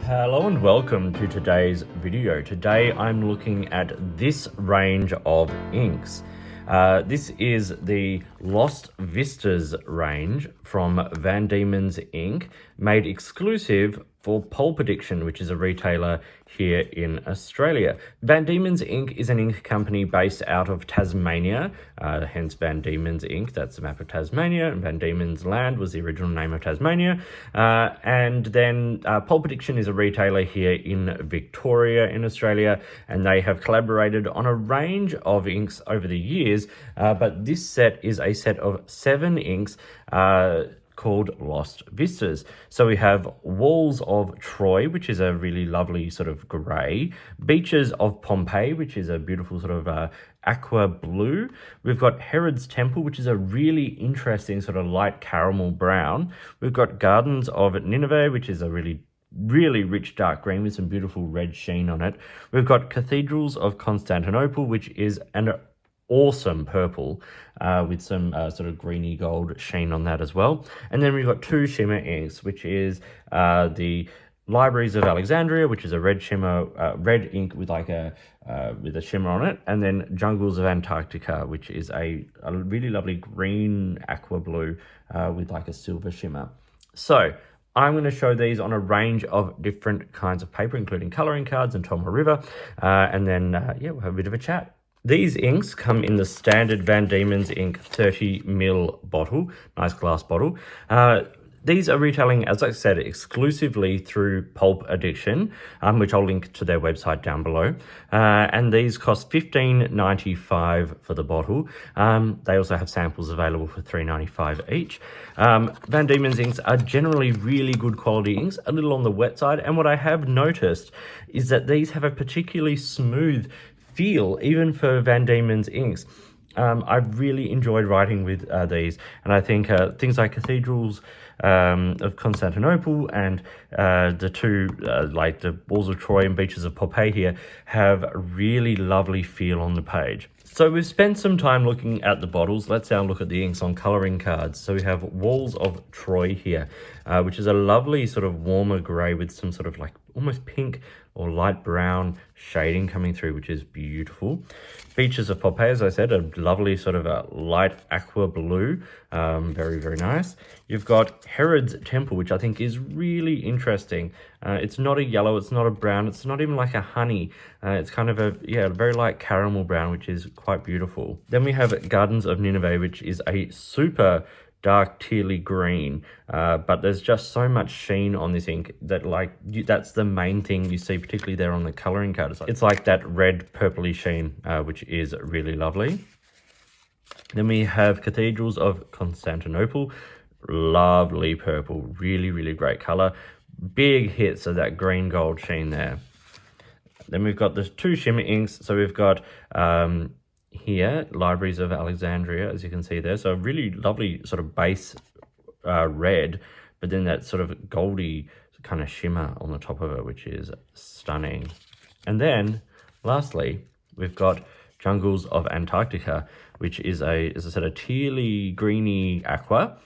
Hello and welcome to today's video. Today I'm looking at this range of inks. This is the Lost Vistas range from Van Dieman's Ink, made exclusive for Pulp, which is a retailer here in Australia. Van Dieman's Ink is an ink company based out of Tasmania, hence Van Dieman's Ink. That's the map of Tasmania, and Van Dieman's Land was the original name of Tasmania. And then Pulp is a retailer here in Victoria in Australia, and they have collaborated on a range of inks over the years, but this set is a set of 7 inks called Lost Vistas. So we have Walls of Troy, which is a really lovely sort of grey. Beaches of Pompeii, which is a beautiful sort of aqua blue. We've got Herod's Temple, which is a really interesting sort of light caramel brown. We've got Gardens of Nineveh, which is a really rich dark green with some beautiful red sheen on it. We've got Cathedrals of Constantinople, which is an awesome purple with some sort of greeny gold sheen on that as well. And then we've got 2 shimmer inks, which is the Libraries of Alexandria, which is a red shimmer, red ink with like a shimmer on it, and then Jungles of Antarctica, which is a really lovely green aqua blue with like a silver shimmer. So I'm going to show these on a range of different kinds of paper, including colouring cards and Tom River, and then we'll have a bit of a chat. These inks come in the standard Van Dieman's Ink 30ml bottle, nice glass bottle. These are retailing, as I said, exclusively through Pulp Addiction, which I'll link to their website down below. And these cost $15.95 for the bottle. They also have samples available for $3.95 each. Van Dieman's inks are generally really good quality inks, a little on the wet side. And what I have noticed is that these have a particularly smooth feel, even for Van Dieman's inks. I've really enjoyed writing with these, and I think things like Cathedrals of Constantinople and the 2 like the Walls of Troy and Beaches of Pompeii here have a really lovely feel on the page. So we've spent some time looking at the bottles. Let's now look at the inks on colouring cards. So we have Walls of Troy here, which is a lovely sort of warmer grey with some sort of like almost pink or light brown shading coming through, which is beautiful. Beaches of Pompeii, as I said, a lovely sort of a light aqua blue, very, very nice. You've got Herod's Temple, which I think is really interesting. It's not a yellow, it's not a brown, it's not even like a honey. It's kind of a very light caramel brown, which is quite beautiful. Then we have Gardens of Nineveh, which is a super dark tealy green, but there's just so much sheen on this ink that that's the main thing you see, particularly there on the colouring card. It's like that red purpley sheen, which is really lovely. Then we have Cathedrals of Constantinople, lovely purple, really great colour, big hits of that green gold sheen there. Then we've got the 2 shimmer inks. So we've got here, Libraries of Alexandria, as you can see there. So a really lovely sort of base red, but then that sort of goldy kind of shimmer on the top of it, which is stunning. And then, lastly, we've got Jungles of Antarctica, which is as I said, a tealy, greeny aqua,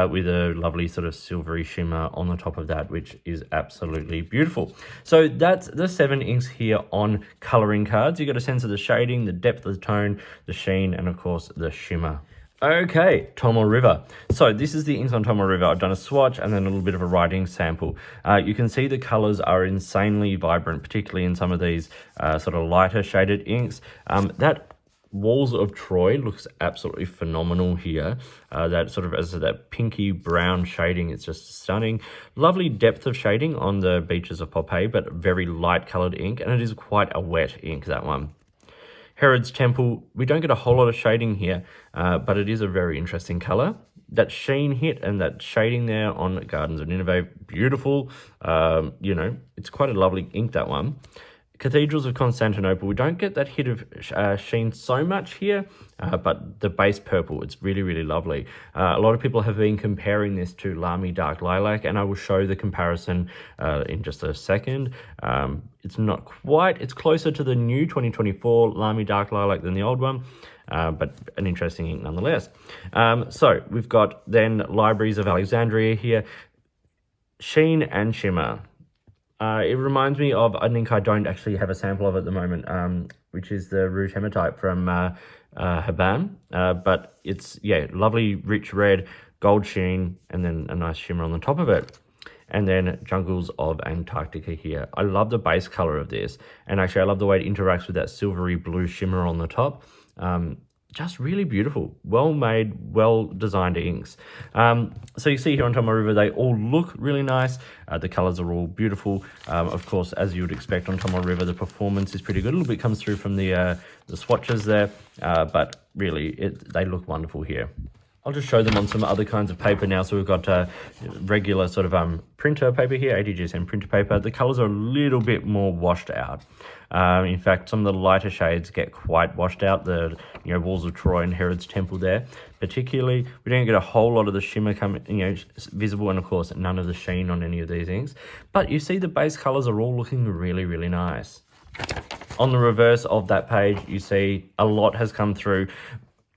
with a lovely sort of silvery shimmer on the top of that, which is absolutely beautiful. So that's the 7 inks here on colouring cards. You got a sense of the shading, the depth of the tone, the sheen, and of course the shimmer. Okay, Tom River. So this is the inks on Tom River. I've done a swatch and then a little bit of a writing sample. You can see the colours are insanely vibrant, particularly in some of these sort of lighter shaded inks. That Walls of Troy looks absolutely phenomenal here. That sort of, as I said, that pinky brown shading, it's just stunning. Lovely depth of shading on the Beaches of Pompeii, but very light coloured ink, and it is quite a wet ink, that one. Herod's Temple, we don't get a whole lot of shading here, but it is a very interesting colour. That sheen hit and that shading there on Gardens of Nineveh, beautiful. It's quite a lovely ink, that one. Cathedrals of Constantinople, we don't get that hit of sheen so much here, but the base purple, it's really lovely. A lot of people have been comparing this to Lamy Dark Lilac, and I will show the comparison in just a second. It's not quite, it's closer to the new 2024 Lamy Dark Lilac than the old one, but an interesting ink nonetheless. So we've got then Libraries of Alexandria here. Sheen and shimmer. It reminds me of an ink I don't actually have a sample of at the moment, which is the Rouge Hematite from Habam. But it's, yeah, lovely rich red, gold sheen, and then a nice shimmer on the top of it. And then Jungles of Antarctica here. I love the base color of this. And actually, I love the way it interacts with that silvery blue shimmer on the top. Just really beautiful, well made, well designed inks. So you see here on Tomoe River, they all look really nice. The colors are all beautiful. Of course, as you would expect on Tomoe River, the performance is pretty good. A little bit comes through from the swatches there, but really they look wonderful here. I'll just show them on some other kinds of paper now. So we've got regular sort of printer paper here, 80 GSM printer paper. The colors are a little bit more washed out. In fact, some of the lighter shades get quite washed out. The Walls of Troy and Herod's Temple there, particularly, we don't get a whole lot of the shimmer visible, and of course none of the sheen on any of these inks. But you see the base colors are all looking really, really nice. On the reverse of that page, you see a lot has come through.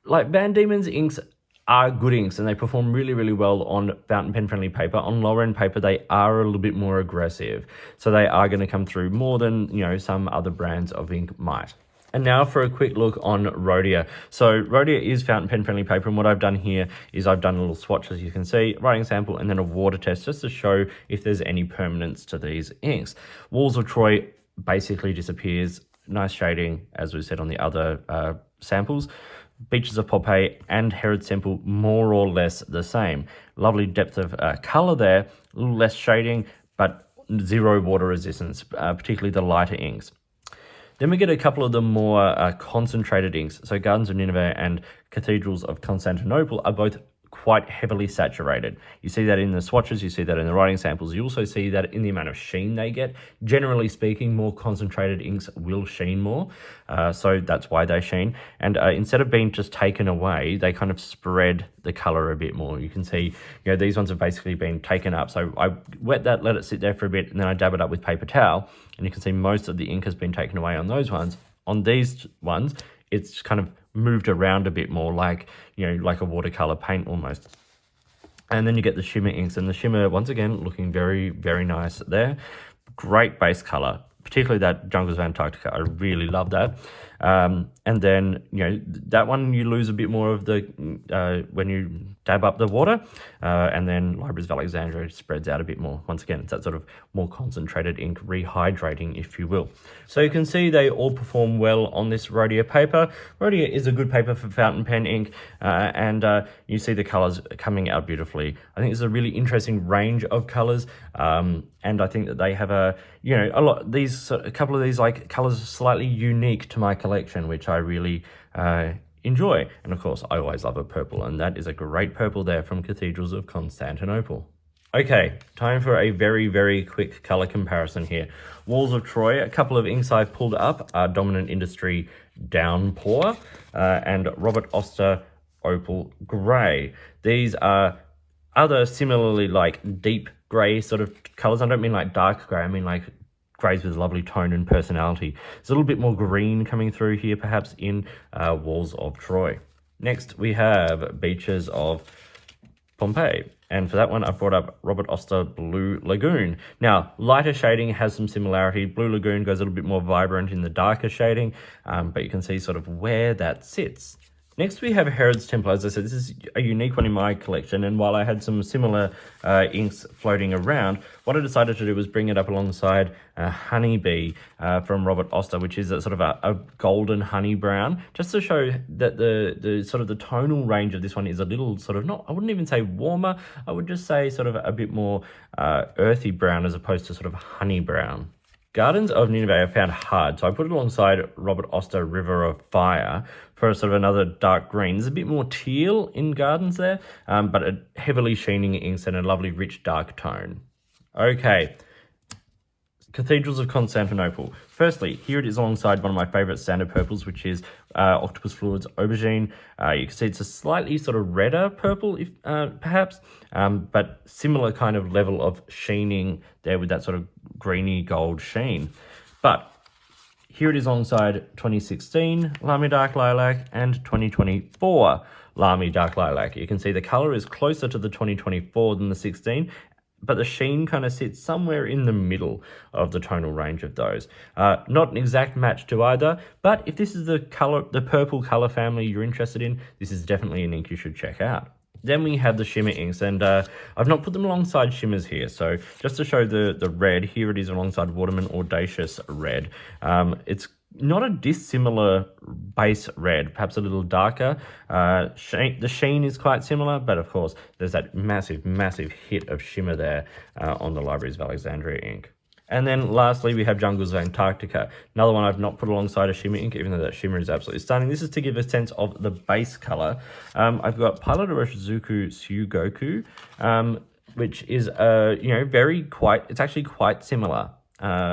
Like Van Dieman's inks are good inks and they perform really, really well on fountain pen friendly paper. On lower end paper, they are a little bit more aggressive. So they are going to come through more than, some other brands of ink might. And now for a quick look on Rhodia. So Rhodia is fountain pen friendly paper, and what I've done here is I've done a little swatch, as you can see, writing sample, and then a water test just to show if there's any permanence to these inks. Walls of Troy basically disappears. Nice shading, as we said on the other samples. Beaches of Pompeii and Herod's Temple, more or less the same. Lovely depth of color there, a little less shading, but zero water resistance, particularly the lighter inks. Then we get a couple of the more concentrated inks. So Gardens of Nineveh and Cathedrals of Constantinople are both quite heavily saturated. You see that in the swatches, you see that in the writing samples, you also see that in the amount of sheen they get. Generally speaking, more concentrated inks will sheen more, so that's why they sheen. And instead of being just taken away, they kind of spread the color a bit more. You can see, these ones have basically been taken up. So I wet that, let it sit there for a bit, and then I dab it up with paper towel, and you can see most of the ink has been taken away on those ones. On these ones, it's kind of moved around a bit more, like like a watercolor paint almost. And then you get the shimmer inks, and the shimmer, once again, looking very, very nice there. Great base color, particularly that Jungles of Antarctica. I really love that. And then, that one you lose a bit more of the, when you dab up the water, and then Libraries of Alexandria spreads out a bit more. Once again, it's that sort of more concentrated ink, rehydrating, if you will. So you can see they all perform well on this Rhodia paper. Rhodia is a good paper for fountain pen ink, and you see the colors coming out beautifully. I think it's a really interesting range of colors, and I think that they have a couple of these like colors are slightly unique to my collection, which I really enjoy. And of course, I always love a purple, and that is a great purple there from Cathedrals of Constantinople. Okay, time for a very, very quick color comparison here. Walls of Troy, a couple of inks I've pulled up are Dominant Industry Downpour and Robert Oster Opal Grey. These are other similarly like deep grey sort of colors. I don't mean like dark grey, I mean like greys with lovely tone and personality. There's a little bit more green coming through here, perhaps in Walls of Troy. Next, we have Beaches of Pompeii. And for that one, I've brought up Robert Oster Blue Lagoon. Now, lighter shading has some similarity. Blue Lagoon goes a little bit more vibrant in the darker shading, but you can see sort of where that sits. Next, we have Herod's Temple. As I said, this is a unique one in my collection, and while I had some similar inks floating around, what I decided to do was bring it up alongside Honeybee from Robert Oster, which is a sort of a golden honey brown, just to show that the sort of the tonal range of this one is a little sort of, not, I wouldn't even say warmer, I would just say sort of a bit more earthy brown as opposed to sort of honey brown. Gardens of Nineveh I found hard, so I put it alongside Robert Oster River of Fire for sort of another dark green. There's a bit more teal in Gardens there, but a heavily sheening inks and a lovely rich dark tone. Okay, Cathedrals of Constantinople. Firstly, here it is alongside one of my favourite standard purples, which is Octopus Fluids Aubergine. You can see it's a slightly sort of redder purple, if perhaps, but similar kind of level of sheening there with that sort of greeny gold sheen. But here it is alongside 2016 Lamy Dark Lilac and 2024 Lamy Dark Lilac. You can see the colour is closer to the 2024 than the 16, but the sheen kind of sits somewhere in the middle of the tonal range of those. Not an exact match to either, but if this is the purple color family you're interested in, this is definitely an ink you should check out. Then we have the shimmer inks, and I've not put them alongside shimmers here. So just to show the red, here it is alongside Waterman Audacious Red. It's not a dissimilar base red, perhaps a little darker. The sheen is quite similar, but of course, there's that massive hit of shimmer there on the Libraries of Alexandria ink. And then lastly, we have Jungles of Antarctica. Another one I've not put alongside a shimmer ink, even though that shimmer is absolutely stunning. This is to give a sense of the base color. I've got Pilot Orochizuku Sugoku, which is, it's actually quite similar.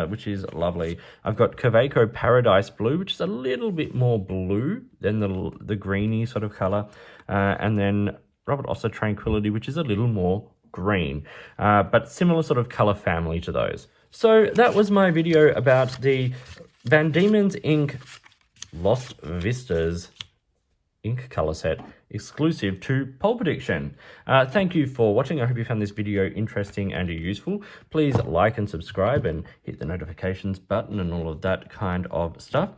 Which is lovely. I've got Kaweco Paradise Blue, which is a little bit more blue than the greeny sort of color. And then Robert Osser Tranquility, which is a little more green, but similar sort of color family to those. So that was my video about the Van Diemen's Ink Lost Vistas ink color set exclusive to Pulp Addiction. Thank you for watching. I hope you found this video interesting and useful. Please like and subscribe and hit the notifications button and all of that kind of stuff.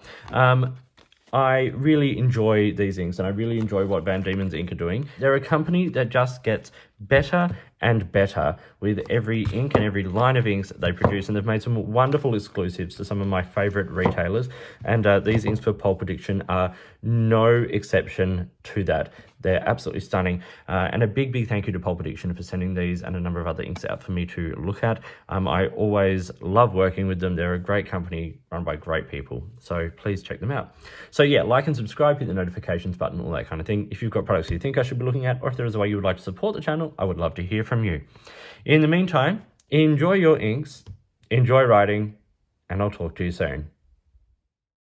I really enjoy these inks, and I really enjoy what Van Diemen's Ink are doing. They're a company that just gets better and better with every ink and every line of inks that they produce, and they've made some wonderful exclusives to some of my favorite retailers, and these inks for Pulp Addiction are no exception to that. They're absolutely stunning, and a big thank you to Pulp Addiction for sending these and a number of other inks out for me to look at. I always love working with them. They're a great company run by great people, so please check them out. So yeah, like and subscribe, hit the notifications button, all that kind of thing. If you've got products you think I should be looking at, or if there is a way you would like to support the channel, I would love to hear from you. In the meantime, enjoy your inks, enjoy writing, and I'll talk to you soon.